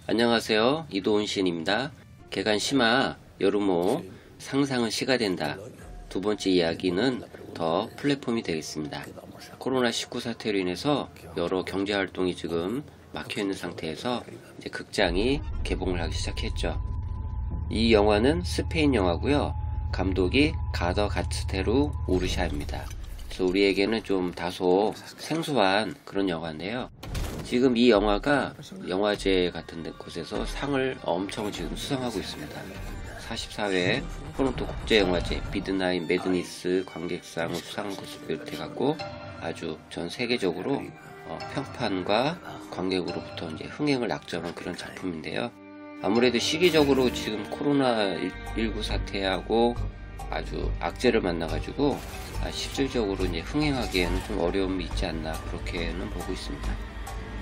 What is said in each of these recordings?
안녕하세요. 이도훈 시인입니다. 개간 심화 여름호 상상은 시가 된다. 두 번째 이야기는 더 플랫폼이 되겠습니다. 코로나19 사태로 인해서 여러 경제활동이 지금 막혀있는 상태에서 이제 극장이 개봉을 하기 시작했죠. 이 영화는 스페인 영화고요. 감독이 가더 가스테루 우르샤입니다. 그래서 우리에게는 좀 다소 생소한 그런 영화인데요. 지금 이 영화가 영화제 같은 곳에서 상을 엄청 지금 수상하고 있습니다. 44회 토론토 국제영화제 미드나잇 매드니스 관객상을 수상한 것을 비롯해갖고 아주 전 세계적으로 평판과 관객으로부터 이제 흥행을 낙점한 그런 작품인데요. 아무래도 시기적으로 지금 코로나19 사태하고 아주 악재를 만나가지고 실질적으로 이제 흥행하기에는 좀 어려움이 있지 않나 그렇게는 보고 있습니다.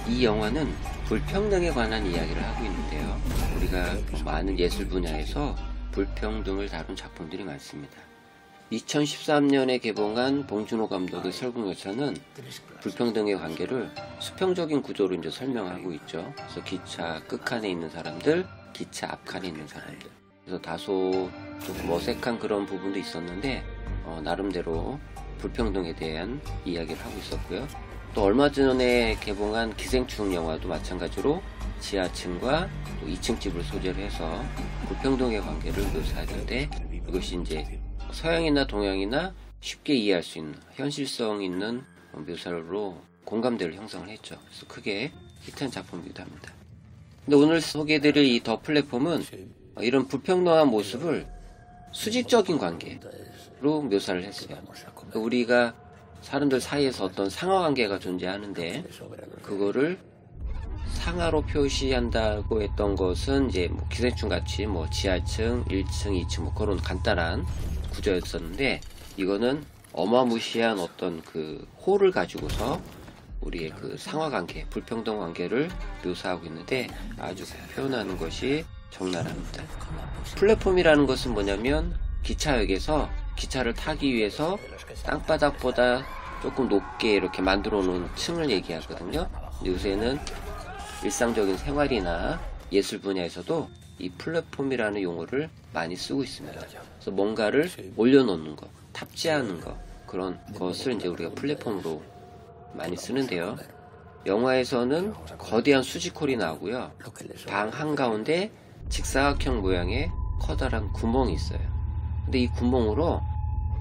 이 영화는 불평등에 관한 이야기를 하고 있는데요. 우리가 많은 예술 분야에서 불평등을 다룬 작품들이 많습니다. 2013년에 개봉한 봉준호 감독의 설국열차는 불평등의 관계를 수평적인 구조로 이제 설명하고 있죠. 그래서 기차 끝칸에 있는 사람들, 기차 앞칸에 있는 사람들. 그래서 다소 조금 어색한 그런 부분도 있었는데 나름대로 불평등에 대한 이야기를 하고 있었고요. 또 얼마 전에 개봉한 기생충 영화도 마찬가지로 지하층과 또 2층 집을 소재로 해서 불평등의 관계를 묘사하는데 이것이 이제 서양이나 동양이나 쉽게 이해할 수 있는 현실성 있는 묘사로 공감대를 형성을 했죠. 그래서 크게 히트한 작품이기도 합니다. 근데 오늘 소개해드릴 이 더 플랫폼은 이런 불평등한 모습을 수직적인 관계로 묘사를 했어요. 우리가 사람들 사이에서 어떤 상하관계가 존재하는데 그거를 상하로 표시한다고 했던 것은 이제 뭐 기생충 같이 뭐 지하층, 1층, 2층 뭐 그런 간단한 구조였었는데 이거는 어마무시한 어떤 그 홀을 가지고서 우리의 그 상하관계, 불평등 관계를 묘사하고 있는데 아주 표현하는 것이 적나라합니다. 플랫폼이라는 것은 뭐냐면 기차역에서 기차를 타기 위해서 땅바닥보다 조금 높게 이렇게 만들어 놓은 층을 얘기하거든요. 요새는 일상적인 생활이나 예술 분야에서도 이 플랫폼이라는 용어를 많이 쓰고 있습니다. 그래서 뭔가를 올려놓는 거, 탑재하는 거, 그런 것을 이제 우리가 플랫폼으로 많이 쓰는데요. 영화에서는 거대한 수직홀이 나오고요. 방 한가운데 직사각형 모양의 커다란 구멍이 있어요. 근데 이 구멍으로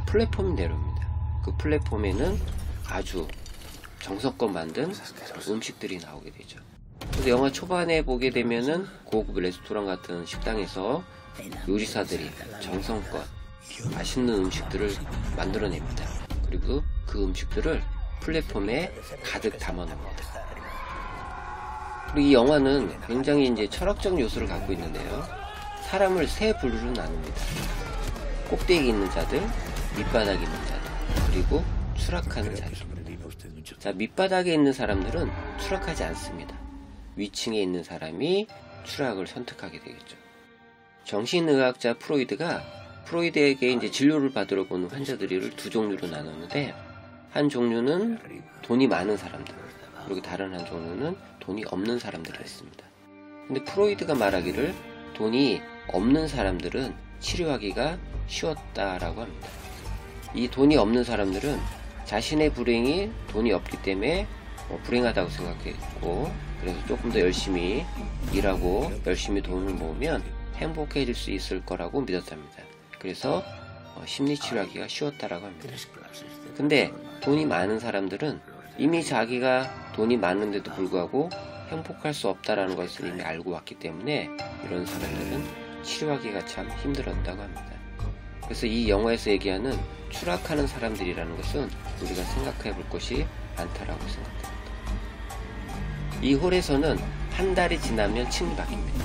플랫폼이 내려옵니다. 그 플랫폼에는 아주 정성껏 만든 음식들이 나오게 되죠. 그래서 영화 초반에 보게 되면은 고급 레스토랑 같은 식당에서 요리사들이 정성껏 맛있는 음식들을 만들어냅니다. 그리고 그 음식들을 플랫폼에 가득 담아놓습니다. 그리고 이 영화는 굉장히 이제 철학적 요소를 갖고 있는데요. 사람을 세 부류로 나눕니다. 꼭대기 있는 자들, 밑바닥에 있는 자들, 그리고 추락하는 자들. 자, 밑바닥에 있는 사람들은 추락하지 않습니다. 위층에 있는 사람이 추락을 선택하게 되겠죠. 정신의학자 프로이드가 프로이드에게 이제 진료를 받으러 오는 환자들을 두 종류로 나눴는데 한 종류는 돈이 많은 사람들, 그리고 다른 한 종류는 돈이 없는 사람들이었습니다. 근데 프로이드가 말하기를 돈이 없는 사람들은 치료하기가 쉬웠다라고 합니다. 이 돈이 없는 사람들은 자신의 불행이 돈이 없기 때문에 불행하다고 생각했고 그래서 조금 더 열심히 일하고 열심히 돈을 모으면 행복해질 수 있을 거라고 믿었답니다. 그래서 심리치료하기가 쉬웠다라고 합니다. 근데 돈이 많은 사람들은 이미 자기가 돈이 많은데도 불구하고 행복할 수 없다라는 것을 이미 알고 왔기 때문에 이런 사람들은 치료하기가 참 힘들었다고 합니다. 그래서 이 영화에서 얘기하는 추락하는 사람들이라는 것은 우리가 생각해 볼 것이 많다라고 생각합니다. 이 홀에서는 한 달이 지나면 층이 바뀝니다.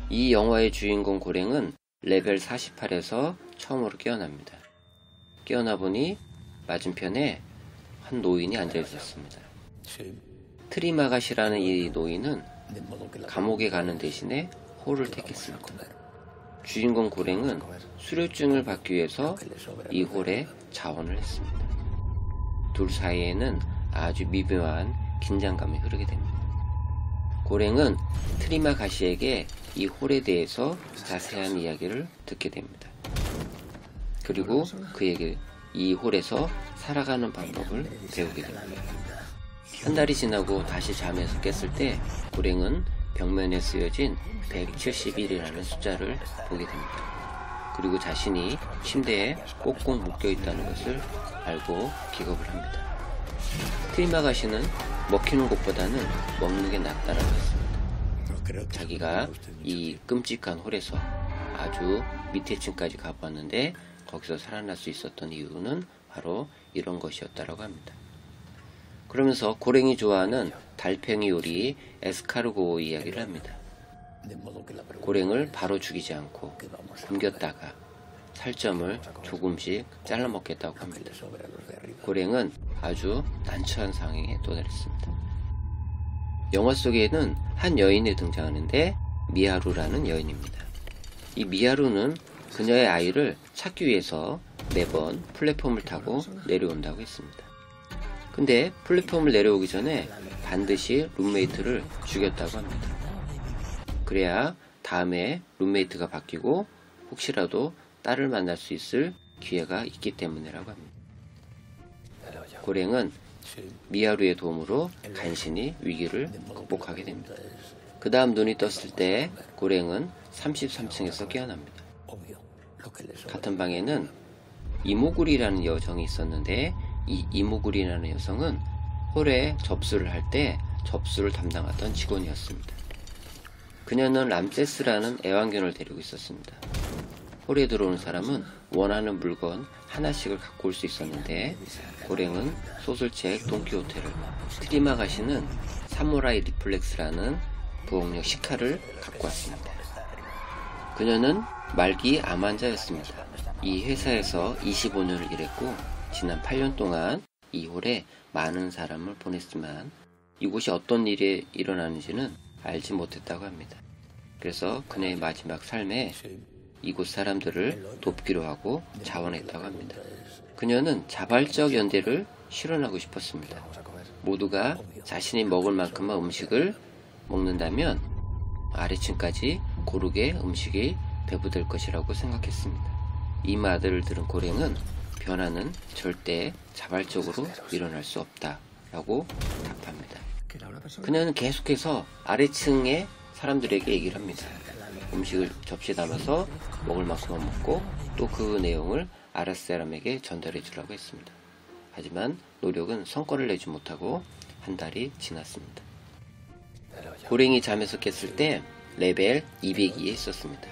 이 영화의 주인공 고랭은 레벨 48에서 처음으로 깨어납니다. 깨어나 보니 맞은편에 한 노인이 앉아 있었습니다. 트리마가시라는 이 노인은 감옥에 가는 대신에 홀을 택했습니다. 주인공 고랭은 수료증을 받기 위해서 이 홀에 자원을 했습니다. 둘 사이에는 아주 미묘한 긴장감이 흐르게 됩니다. 고랭은 트리마가시에게 이 홀에 대해서 자세한 이야기를 듣게 됩니다. 그리고 그에게 이 홀에서 살아가는 방법을 배우게 됩니다. 한 달이 지나고 다시 잠에서 깼을 때 고랭은 벽면에 쓰여진 171이라는 숫자를 보게 됩니다. 그리고 자신이 침대에 꼭꼭 묶여 있다는 것을 알고 기겁을 합니다. 트리마가시는 먹히는 것보다는 먹는 게 낫다라고 했습니다. 자기가 이 끔찍한 홀에서 아주 밑에 층까지 가보았는데 거기서 살아날 수 있었던 이유는 바로 이런 것이었다라고 합니다. 그러면서 고랭이 좋아하는 달팽이 요리 에스카르고 이야기를 합니다. 고랭을 바로 죽이지 않고 굶겼다가 살점을 조금씩 잘라 먹겠다고 합니다. 고랭은 아주 난처한 상황에 도달했습니다. 영화 속에는 한 여인이 등장하는데 미하루라는 여인입니다. 이 미하루는 그녀의 아이를 찾기 위해서 매번 플랫폼을 타고 내려온다고 했습니다. 근데 플랫폼을 내려오기 전에 반드시 룸메이트를 죽였다고 합니다. 그래야 다음에 룸메이트가 바뀌고 혹시라도 딸을 만날 수 있을 기회가 있기 때문이라고 합니다. 고랭은 미하루의 도움으로 간신히 위기를 극복하게 됩니다. 그 다음 눈이 떴을 때 고랭은 33층에서 깨어납니다. 같은 방에는 이모구리라는 여성이 있었는데 이 이모구리라는 여성은 홀에 접수를 할 때 접수를 담당하던 직원이었습니다. 그녀는 람세스라는 애완견을 데리고 있었습니다. 홀에 들어오는 사람은 원하는 물건 하나씩을 갖고 올 수 있었는데 고랭은 소설책 돈키호테를, 트리마가시는 사무라이 리플렉스라는 부엌용 시카를 갖고 왔습니다. 그녀는 말기 암 환자였습니다. 이 회사에서 25년을 일했고 지난 8년 동안 이 홀에 많은 사람을 보냈지만 이곳이 어떤 일이 일어나는지는 알지 못했다고 합니다. 그래서 그녀의 마지막 삶에 이곳 사람들을 돕기로 하고 자원했다고 합니다. 그녀는 자발적 연대를 실현하고 싶었습니다. 모두가 자신이 먹을 만큼만 음식을 먹는다면 아래층까지 고르게 음식이 배부될 것이라고 생각했습니다. 이 말을 들은 고랭은 변화는 절대 자발적으로 일어날 수 없다라고 답합니다. 그녀는 계속해서 아래층의 사람들에게 얘기를 합니다. 음식을 접시에 담아서 먹을 만큼만 먹고 또 그 내용을 아랫사람에게 전달해 주라고 했습니다. 하지만 노력은 성과를 내지 못하고 한 달이 지났습니다. 고랭이 잠에서 깼을 때 레벨 202에 있었습니다.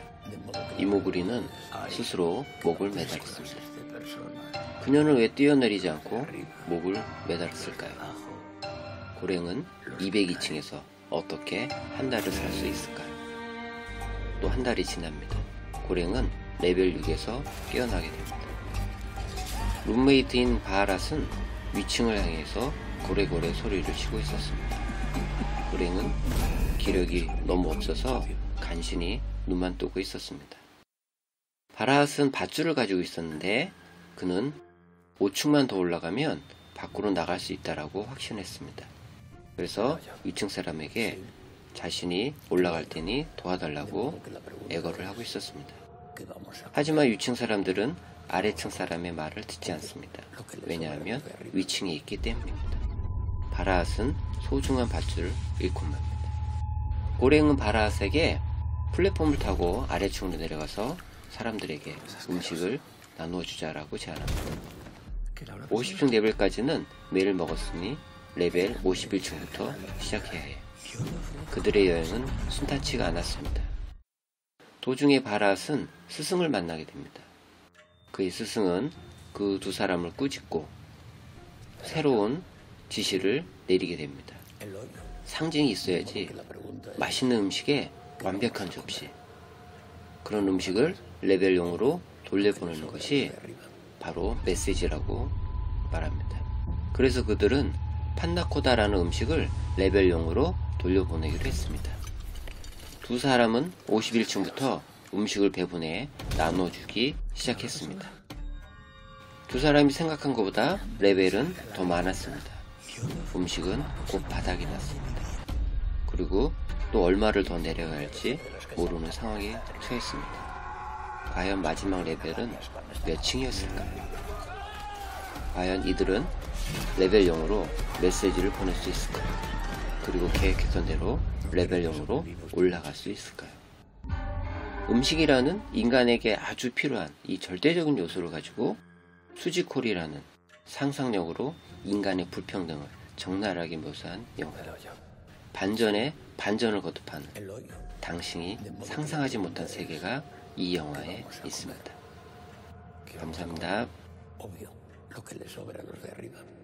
이모구리는 스스로 목을 매달았습니다. 그녀는 왜 뛰어내리지 않고 목을 매달았을까요? 고랭은 202층에서 어떻게 한 달을 살 수 있을까요? 또 한 달이 지납니다. 고랭은 레벨 6에서 깨어나게 됩니다. 룸메이트인 바하랏은 위층을 향해서 고래고래 소리를 치고 있었습니다. 고랭은 기력이 너무 없어서 간신히 눈만 뜨고 있었습니다. 바하랏은 밧줄을 가지고 있었는데 그는 5층만 더 올라가면 밖으로 나갈 수 있다라고 확신했습니다. 그래서 위층 사람에게 자신이 올라갈 테니 도와달라고 애걸을 하고 있었습니다. 하지만 위층 사람들은 아래층 사람의 말을 듣지 않습니다. 왜냐하면 위층에 있기 때문입니다. 바하랏은 소중한 밧줄을 잃고 맙니다. 고랭은 바하랏에게 플랫폼을 타고 아래층으로 내려가서 사람들에게 음식을 나누어 주자라고 제안합니다. 50층 레벨까지는 매일 먹었으니 레벨 51층부터 시작해야 해. 그들의 여행은 순탄치가 않았습니다. 도중에 바하랏은 스승을 만나게 됩니다. 그의 스승은 그 두 사람을 꾸짖고 새로운 지시를 내리게 됩니다. 상징이 있어야지. 맛있는 음식에 완벽한 접시, 그런 음식을 레벨 0으로 돌려보내는 것이 바로 메시지라고 말합니다. 그래서 그들은 판나코다라는 음식을 레벨 0으로 돌려보내기로 했습니다. 두 사람은 51층부터 음식을 배분해 나눠주기 시작했습니다. 두 사람이 생각한 것보다 레벨은 더 많았습니다. 음식은 곧 바닥이 났습니다. 그리고 또 얼마를 더 내려야 할지 모르는 상황에 처했습니다. 과연 마지막 레벨은 몇 층이었을까? 과연 이들은 레벨 0으로 메시지를 보낼 수 있을까요? 그리고 계획했던 대로 레벨 0으로 올라갈 수 있을까요? 음식이라는 인간에게 아주 필요한 이 절대적인 요소를 가지고 수지콜이라는 상상력으로 인간의 불평등을 적나라하게 묘사한 영화. 반전에 반전을 거듭하는 당신이 상상하지 못한 세계가 이 영화에 있습니다. 감사합니다. Obvio, lo que le sobra a los de arriba.